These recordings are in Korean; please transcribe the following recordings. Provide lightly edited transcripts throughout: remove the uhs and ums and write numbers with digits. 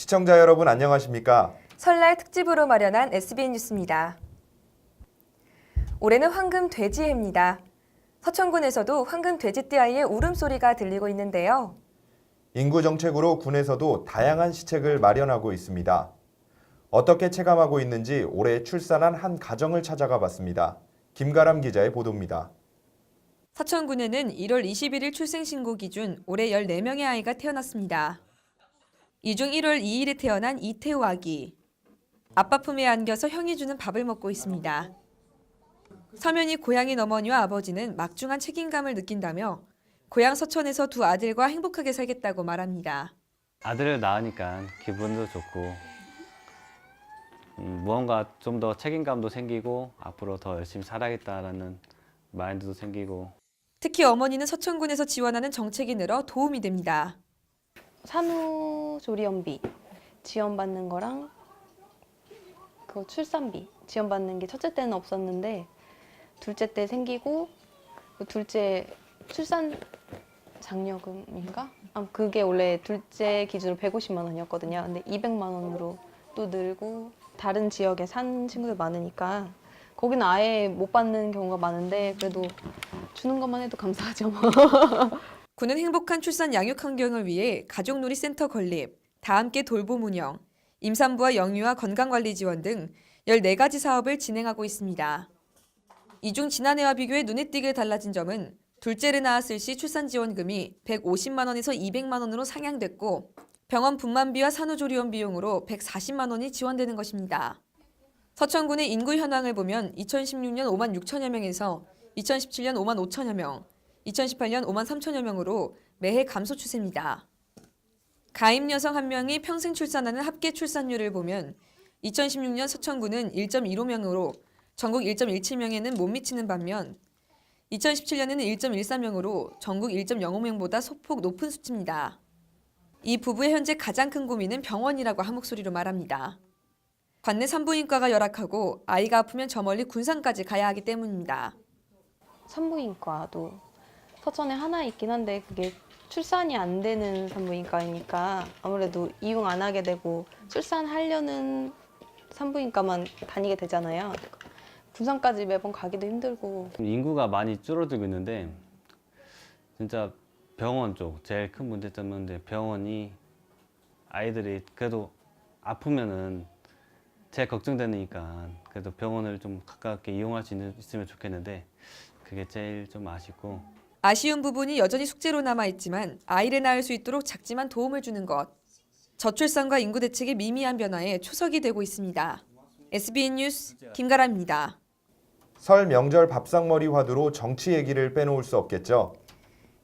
시청자 여러분 안녕하십니까? 설날 특집으로 마련한 SBN 뉴스입니다. 올해는 황금 돼지해입니다. 서천군에서도 황금 돼지띠아이의 울음소리가 들리고 있는데요. 인구 정책으로 군에서도 다양한 시책을 마련하고 있습니다. 어떻게 체감하고 있는지 올해 출산한 한 가정을 찾아가 봤습니다. 김가람 기자의 보도입니다. 서천군에는 1월 21일 출생신고 기준 올해 14명의 아이가 태어났습니다. 이 중 1월 2일에 태어난 이태우 아기. 아빠 품에 안겨서 형이 주는 밥을 먹고 있습니다. 서면이 고향인 어머니와 아버지는 막중한 책임감을 느낀다며 고향 서천에서 두 아들과 행복하게 살겠다고 말합니다. 아들을 낳으니까 기분도 좋고 무언가 좀 더 책임감도 생기고 앞으로 더 열심히 살아야겠다라는 마인드도 생기고. 특히 어머니는 서천군에서 지원하는 정책이 늘어 도움이 됩니다. 산후조리원비 지원받는 거랑 그 출산비 지원받는 게 첫째 때는 없었는데 둘째 때 생기고 둘째 출산 장려금인가? 그게 원래 둘째 기준으로 150만 원이었거든요. 근데 200만 원으로 또 늘고 다른 지역에 산 친구들 많으니까 거기는 아예 못 받는 경우가 많은데 그래도 주는 것만 해도 감사하죠. 군은 행복한 출산 양육 환경을 위해 가족놀이센터 건립, 다함께 돌봄 운영, 임산부와 영유아 건강관리 지원 등 14가지 사업을 진행하고 있습니다. 이 중 지난해와 비교해 눈에 띄게 달라진 점은 둘째를 낳았을 시 출산지원금이 150만 원에서 200만 원으로 상향됐고 병원 분만비와 산후조리원 비용으로 140만 원이 지원되는 것입니다. 서천군의 인구 현황을 보면 2016년 5만 6천여 명에서 2017년 5만 5천여 명, 2018년 5만 3천여 명으로 매해 감소 추세입니다. 가임 여성 1명이 평생 출산하는 합계 출산율을 보면 2016년 서천군은 1.15명으로 전국 1.17명에는 못 미치는 반면 2017년에는 1.14명으로 전국 1.05명보다 소폭 높은 수치입니다. 이 부부의 현재 가장 큰 고민은 병원이라고 한 목소리로 말합니다. 관내 산부인과가 열악하고 아이가 아프면 저 멀리 군산까지 가야 하기 때문입니다. 산부인과도 서천에 하나 있긴 한데 그게 출산이 안 되는 산부인과이니까 아무래도 이용 안 하게 되고 출산하려는 산부인과만 다니게 되잖아요. 군산까지 매번 가기도 힘들고. 인구가 많이 줄어들고 있는데 진짜 병원 쪽 제일 큰 문제점인데 병원이 아이들이 그래도 아프면은 제일 걱정되니까 그래도 병원을 좀 가깝게 이용할 수 있으면 좋겠는데 그게 제일 좀 아쉽고. 아쉬운 부분이 여전히 숙제로 남아있지만 아이를 낳을 수 있도록 작지만 도움을 주는 것. 저출산과 인구 대책의 미미한 변화에 초석이 되고 있습니다. SBN 뉴스 김가람입니다. 설 명절 밥상머리 화두로 정치 얘기를 빼놓을 수 없겠죠.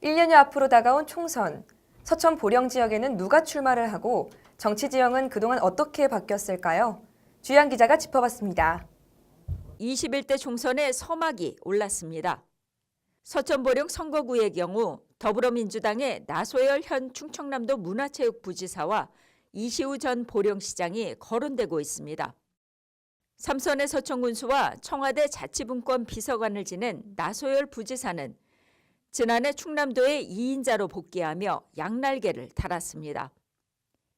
1년여 앞으로 다가온 총선. 서천 보령 지역에는 누가 출마를 하고 정치 지형은 그동안 어떻게 바뀌었을까요? 주양 기자가 짚어봤습니다. 21대 총선에 서막이 올랐습니다. 서천보령 선거구의 경우 더불어민주당의 나소열 현 충청남도 문화체육부지사와 이시우 전 보령시장이 거론되고 있습니다. 삼선의 서천군수와 청와대 자치분권 비서관을 지낸 나소열 부지사는 지난해 충남도의 2인자로 복귀하며 양날개를 달았습니다.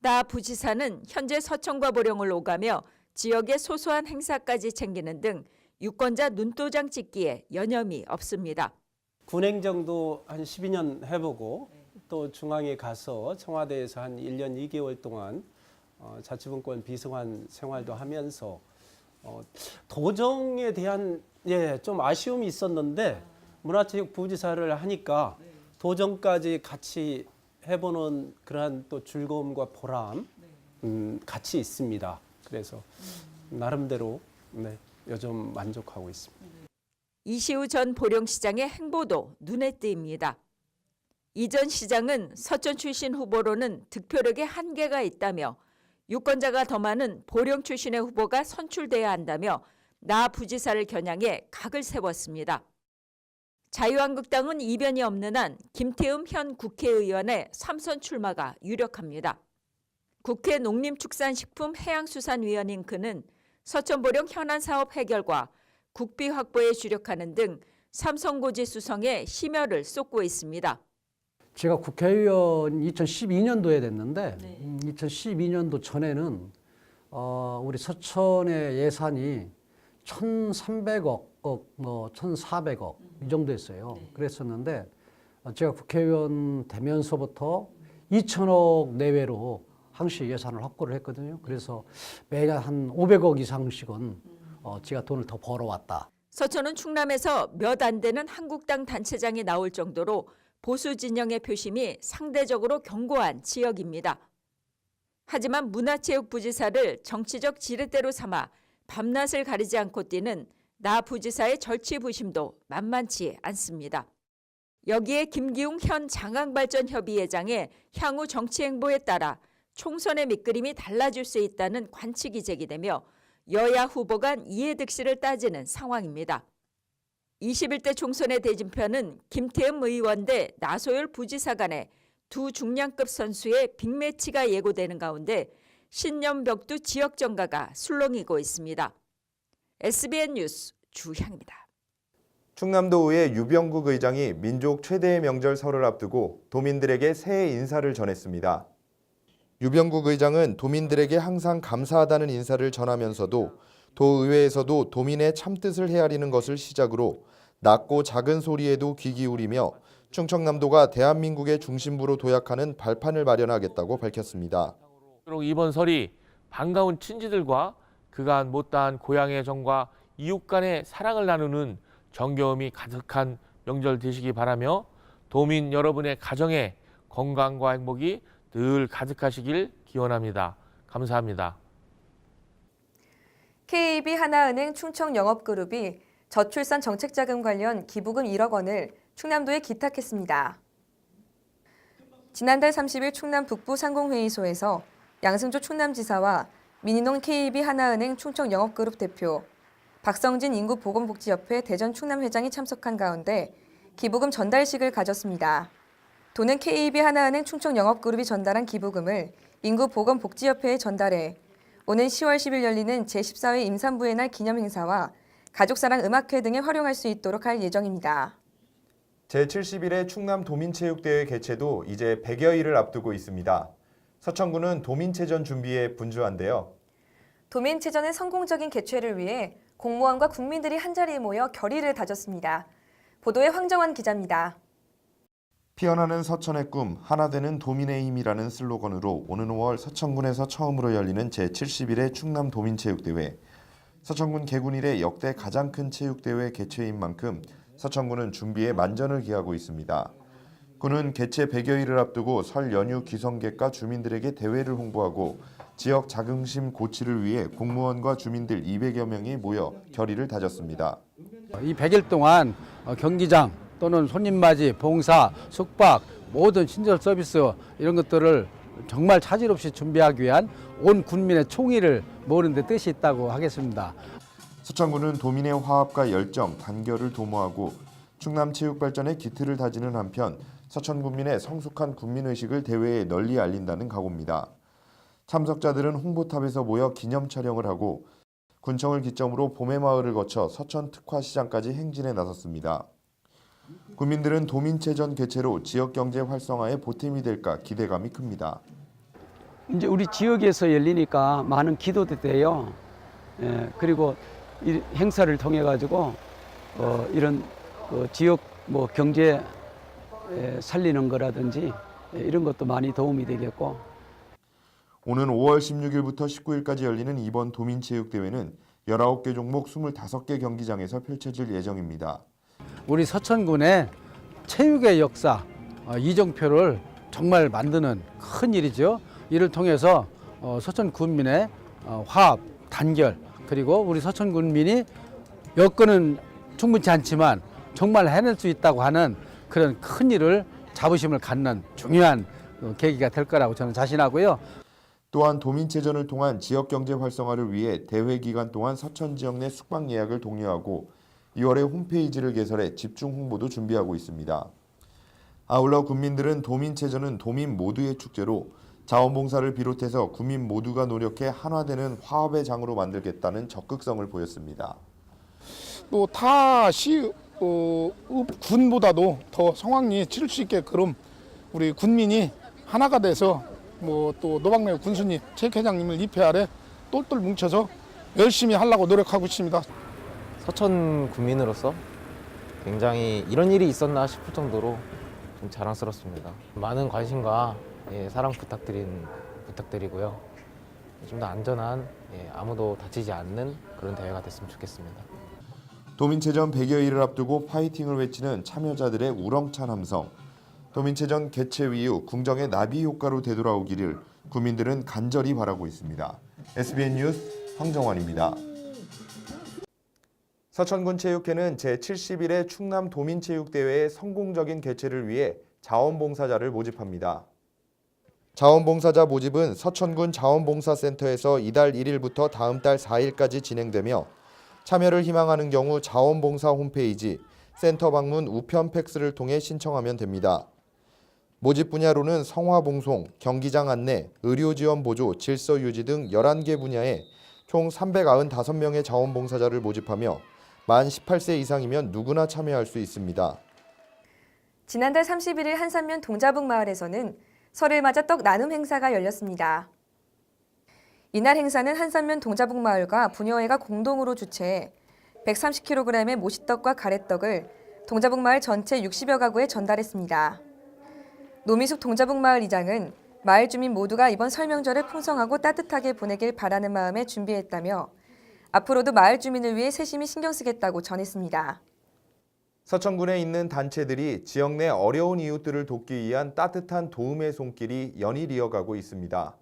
나 부지사는 현재 서천과 보령을 오가며 지역의 소소한 행사까지 챙기는 등 유권자 눈도장 찍기에 여념이 없습니다. 군행정도 한 12년 해보고 또 중앙에 가서 청와대에서 한 1년 2개월 동안 자치분권 비서관 생활도 하면서 도정에 대한 좀 아쉬움이 있었는데 문화체육부지사를 하니까 도정까지 같이 해보는 그러한 또 즐거움과 보람 같이 있습니다. 그래서 나름대로 요즘 만족하고 있습니다. 이시우 전 보령시장의 행보도 눈에 띕니다. 이 전 시장은 서천 출신 후보로는 득표력에 한계가 있다며 유권자가 더 많은 보령 출신의 후보가 선출돼야 한다며 나 부지사를 겨냥해 각을 세웠습니다. 자유한국당은 이변이 없는 한 김태흠 현 국회의원의 3선 출마가 유력합니다. 국회 농림축산식품해양수산위원인 그는 서천보령 현안사업 해결과 국비 확보에 주력하는 등 삼성고지 수성에 심혈을 쏟고 있습니다. 제가 국회의원 2012년도에 됐는데 2012년도 전에는 우리 서천의 예산이 1,300억, 뭐 1,400억 이 정도였어요. 그랬었는데 제가 국회의원 되면서부터 2,000억 내외로 항시 예산을 확보를 했거든요. 그래서 매년 한 500억 이상씩은 제가 돈을 더 벌어왔다. 서천은 충남에서 몇 안 되는 한국당 단체장이 나올 정도로 보수 진영의 표심이 상대적으로 견고한 지역입니다. 하지만 문화체육부지사를 정치적 지렛대로 삼아 밤낮을 가리지 않고 뛰는 나 부지사의 절치부심도 만만치 않습니다. 여기에 김기웅 현 장항발전협의회장의 향후 정치 행보에 따라 총선의 밑그림이 달라질 수 있다는 관측이 제기되며 여야 후보 간 이해득실을 따지는 상황입니다. 21대 총선의 대진표는 김태흠 의원 대 나소열 부지사 간의 두 중량급 선수의 빅매치가 예고되는 가운데 신념벽두 지역 정가가 술렁이고 있습니다. SBN 뉴스 주향입니다. 충남도의회 유병국 의장이 민족 최대의 명절 설을 앞두고 도민들에게 새해 인사를 전했습니다. 유병국 의장은 도민들에게 항상 감사하다는 인사를 전하면서도 도의회에서도 도민의 참뜻을 헤아리는 것을 시작으로 낮고 작은 소리에도 귀 기울이며 충청남도가 대한민국의 중심부로 도약하는 발판을 마련하겠다고 밝혔습니다. 이번 설이 반가운 친지들과 그간 못다한 고향의 정과 이웃 간의 사랑을 나누는 정겨움이 가득한 명절 되시기 바라며 도민 여러분의 가정에 건강과 행복이 늘 가득하시길 기원합니다. 감사합니다. KB 하나은행 충청영업그룹이 저출산 정책자금 관련 기부금 1억 원을 충남도에 기탁했습니다. 지난달 30일 충남 북부 상공회의소에서 양승조 충남지사와 민인홍 KB 하나은행 충청영업그룹 대표, 박성진 인구보건복지협회 대전 충남회장이 참석한 가운데 기부금 전달식을 가졌습니다. 도는 KB 하나은행 충청영업그룹이 전달한 기부금을 인구보건복지협회에 전달해 오는 10월 10일 열리는 제14회 임산부의 날 기념행사와 가족사랑 음악회 등에 활용할 수 있도록 할 예정입니다. 제71회 충남 도민체육대회 개최도 이제 100여일을 앞두고 있습니다. 서천군은 도민체전 준비에 분주한데요. 도민체전의 성공적인 개최를 위해 공무원과 국민들이 한자리에 모여 결의를 다졌습니다. 보도에 황정환 기자입니다. 피어나는 서천의 꿈, 하나 되는 도민의 힘이라는 슬로건으로 오는 5월 서천군에서 처음으로 열리는 제71회 충남 도민체육대회. 서천군 개군 이래 역대 가장 큰 체육대회 개최인 만큼 서천군은 준비에 만전을 기하고 있습니다. 군은 개최 100여일을 앞두고 설 연휴 귀성객과 주민들에게 대회를 홍보하고 지역 자긍심 고취를 위해 공무원과 주민들 200여 명이 모여 결의를 다졌습니다. 이 100일 동안 경기장 또는 손님맞이, 봉사, 숙박, 모든 친절 서비스 이런 것들을 정말 차질 없이 준비하기 위한 온 군민의 총의를 모으는 데 뜻이 있다고 하겠습니다. 서천군은 도민의 화합과 열정, 단결을 도모하고 충남 체육 발전의 기틀을 다지는 한편 서천 군민의 성숙한 국민의식을 대회에 널리 알린다는 각오입니다. 참석자들은 홍보탑에서 모여 기념 촬영을 하고 군청을 기점으로 봄의 마을을 거쳐 서천 특화시장까지 행진에 나섰습니다. 국민들은 도민체전 개최로 지역경제 활성화에 보탬이 될까 기대감이 큽니다. 이제 우리 지역에서 열리니까 많은 기도도 돼요. 그리고 이 행사를 통해 가지고 이런 지역 경제 살리는 거라든지 이런 것도 많이 도움이 되겠고. 오는 5월 16일부터 19일까지 열리는 이번 도민체육대회는 19개 종목 25개 경기장에서 펼쳐질 예정입니다. 우리 서천군의 체육의 역사, 이정표를 정말 만드는 큰 일이죠. 이를 통해서 서천 군민의 화합, 단결, 그리고 우리 서천 군민이 여건은 충분치 않지만 정말 해낼 수 있다고 하는 그런 큰 일을 자부심을 갖는 중요한 계기가 될 거라고 저는 자신하고요. 또한 도민체전을 통한 지역경제 활성화를 위해 대회 기간 동안 서천 지역 내 숙박 예약을 독려하고 2월에 홈페이지를 개설해 집중 홍보도 준비하고 있습니다. 아울러 군민들은 도민체전은 도민 모두의 축제로 자원봉사를 비롯해서 국민 모두가 노력해 한화되는 화합의 장으로 만들겠다는 적극성을 보였습니다. 또 타 시 군보다도 더 성황리에 치를 수 있게끔 우리 군민이 하나가 돼서 뭐 또 노박래 군수님, 체육회장님을 입회 아래 똘똘 뭉쳐서 열심히 하려고 노력하고 있습니다. 서천 군민으로서 굉장히 이런 일이 있었나 싶을 정도로 좀 자랑스럽습니다. 많은 관심과 사랑 부탁드리고요. 좀 더 안전한, 아무도 다치지 않는 그런 대회가 됐으면 좋겠습니다. 도민체전 100여일을 앞두고 파이팅을 외치는 참여자들의 우렁찬 함성. 도민체전 개최 이후 궁정의 나비 효과로 되돌아오기를 국민들은 간절히 바라고 있습니다. SBN 뉴스 황정환입니다. 서천군 체육회는 제71회 충남 도민체육대회의 성공적인 개최를 위해 자원봉사자를 모집합니다. 자원봉사자 모집은 서천군 자원봉사센터에서 이달 1일부터 다음 달 4일까지 진행되며 참여를 희망하는 경우 자원봉사 홈페이지, 센터 방문 우편 팩스를 통해 신청하면 됩니다. 모집 분야로는 성화봉송, 경기장 안내, 의료지원 보조, 질서 유지 등 11개 분야에 총 395명의 자원봉사자를 모집하며 만 18세 이상이면 누구나 참여할 수 있습니다. 지난달 31일 한산면 동자북 마을에서는 설을 맞아 떡 나눔 행사가 열렸습니다. 이날 행사는 한산면 동자북 마을과 부녀회가 공동으로 주최해 130kg의 모시떡과 가래떡을 동자북 마을 전체 60여 가구에 전달했습니다. 노미숙 동자북 마을 이장은 마을 주민 모두가 이번 설 명절을 풍성하고 따뜻하게 보내길 바라는 마음에 준비했다며 앞으로도 마을 주민을 위해 세심히 신경 쓰겠다고 전했습니다. 서천군에 있는 단체들이 지역 내 어려운 이웃들을 돕기 위한 따뜻한 도움의 손길이 연일 이어가고 있습니다.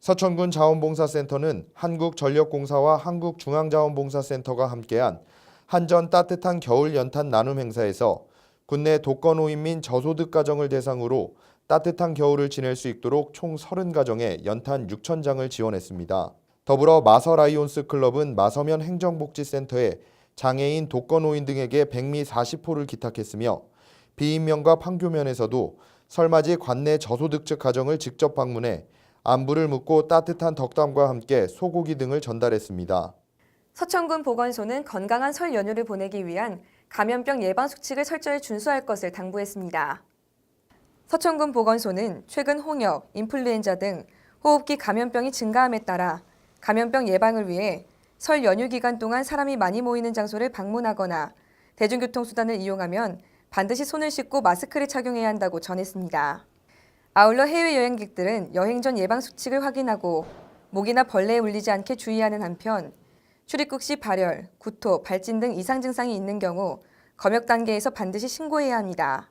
서천군 자원봉사센터는 한국전력공사와 한국중앙자원봉사센터가 함께한 한전 따뜻한 겨울 연탄 나눔 행사에서 군내 독거노인 민 저소득 가정을 대상으로 따뜻한 겨울을 지낼 수 있도록 총 30가정에 연탄 6,000장을 지원했습니다. 더불어 마서라이온스 클럽은 마서면 행정복지센터에 장애인, 독거노인 등에게 백미 40호를 기탁했으며 비인면과 판교면에서도 설맞이 관내 저소득층 가정을 직접 방문해 안부를 묻고 따뜻한 덕담과 함께 소고기 등을 전달했습니다. 서천군 보건소는 건강한 설 연휴를 보내기 위한 감염병 예방 수칙을 철저히 준수할 것을 당부했습니다. 서천군 보건소는 최근 홍역, 인플루엔자 등 호흡기 감염병이 증가함에 따라 감염병 예방을 위해 설 연휴 기간 동안 사람이 많이 모이는 장소를 방문하거나 대중교통수단을 이용하면 반드시 손을 씻고 마스크를 착용해야 한다고 전했습니다. 아울러 해외여행객들은 여행 전 예방 수칙을 확인하고 모기나 벌레에 물리지 않게 주의하는 한편 출입국 시 발열, 구토, 발진 등 이상 증상이 있는 경우 검역 단계에서 반드시 신고해야 합니다.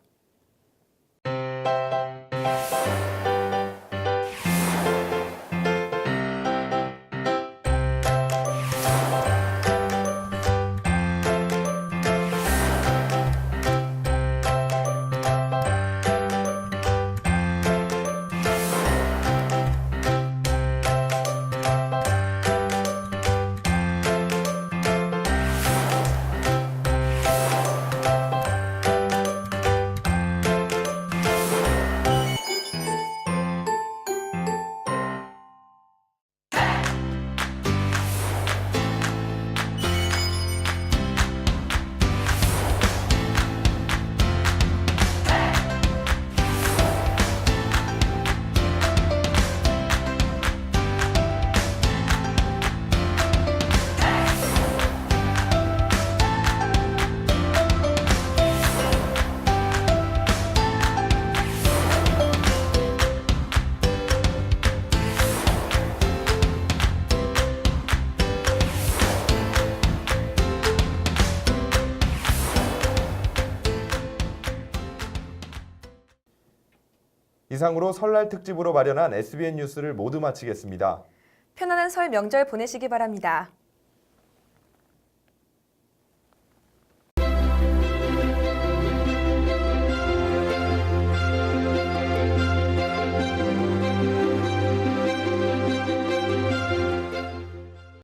이상으로 설날 특집으로 마련한 SBN 뉴스를 모두 마치겠습니다. 편안한 설 명절 보내시기 바랍니다.